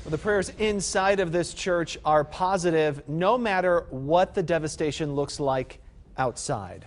The prayers inside of this church are positive no matter what the devastation looks like outside.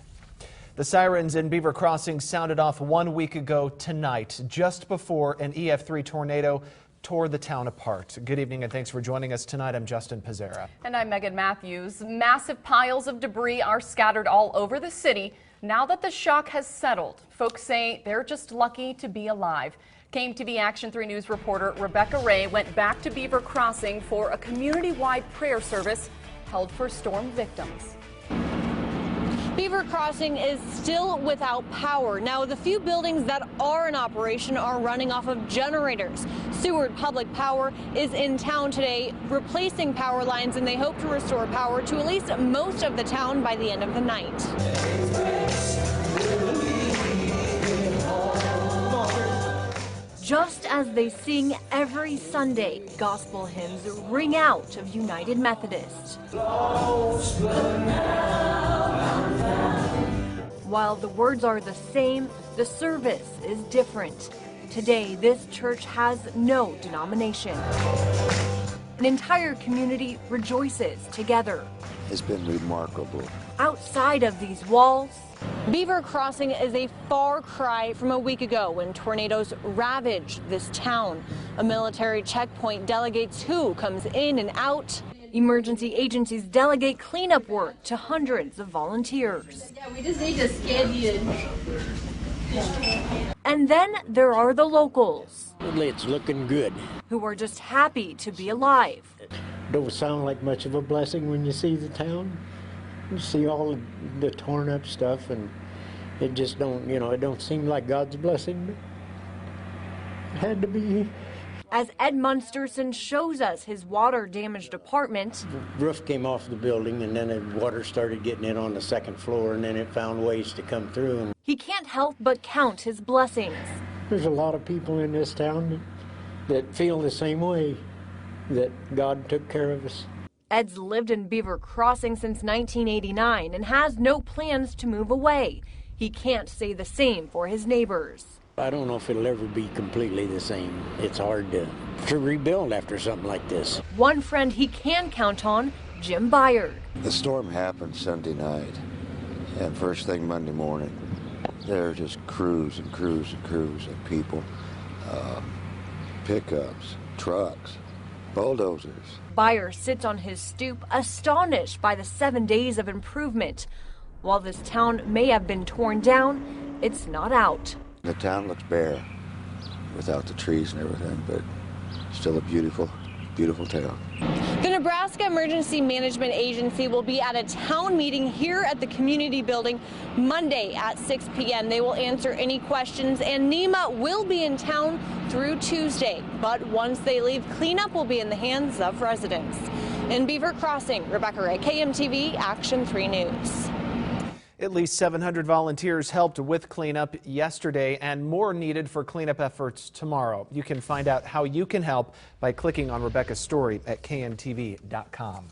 The sirens in Beaver Crossing sounded off 1 week ago tonight, just before an EF3 tornado tore the town apart. Good evening and thanks for joining us tonight. I'm Justin Pizzera. And I'm Megan Matthews. Massive piles of debris are scattered all over the city. Now that the shock has settled, folks say they're just lucky to be alive. KMTV Action 3 News reporter Rebecca Ray went back to Beaver Crossing for a community-wide prayer service held for storm victims. Beaver Crossing is still without power. Now, the few buildings that are in operation are running off of generators. Seward Public Power is in town today replacing power lines, and they hope to restore power to at least most of the town by the end of the night. Just as they sing every Sunday, gospel hymns ring out of United Methodist. While the words are the same, the service is different. Today, this church has no denomination. An entire community rejoices together. It's been remarkable. Outside of these walls, Beaver Crossing is a far cry from a week ago when tornadoes ravaged this town. A military checkpoint delegates who comes in and out. Emergency agencies delegate cleanup work to hundreds of volunteers. Yeah, we just need to scan you. And then there are the locals. It's looking good. Who are just happy to be alive. Don't sound like much of a blessing when you see the town. You see all the torn up stuff and it just don't, it don't seem like God's blessing, but it had to be. As Ed Munsterson shows us his water-damaged apartment. The roof came off the building and then the water started getting in on the second floor and then it found ways to come through. He can't help but count his blessings. There's a lot of people in this town that feel the same way, that God took care of us. Ed's lived in Beaver Crossing since 1989 and has no plans to move away. He can't say the same for his neighbors. I don't know if it'll ever be completely the same. It's hard to rebuild after something like this. One friend he can count on, Jim Byard. The storm happened Sunday night, and first thing Monday morning, there are just crews and crews and crews of people, pickups, trucks, bulldozers. Byard sits on his stoop, astonished by the 7 days of improvement. While this town may have been torn down, it's not out. The town looks bare without the trees and everything, but still a beautiful, beautiful town. The Nebraska Emergency Management Agency will be at a town meeting here at the community building Monday at 6 p.m. They will answer any questions, and NEMA will be in town through Tuesday. But once they leave, cleanup will be in the hands of residents. In Beaver Crossing, Rebecca Ray, KMTV Action 3 News. At least 700 volunteers helped with cleanup yesterday and more needed for cleanup efforts tomorrow. You can find out how you can help by clicking on Rebecca's story at KMTV.com.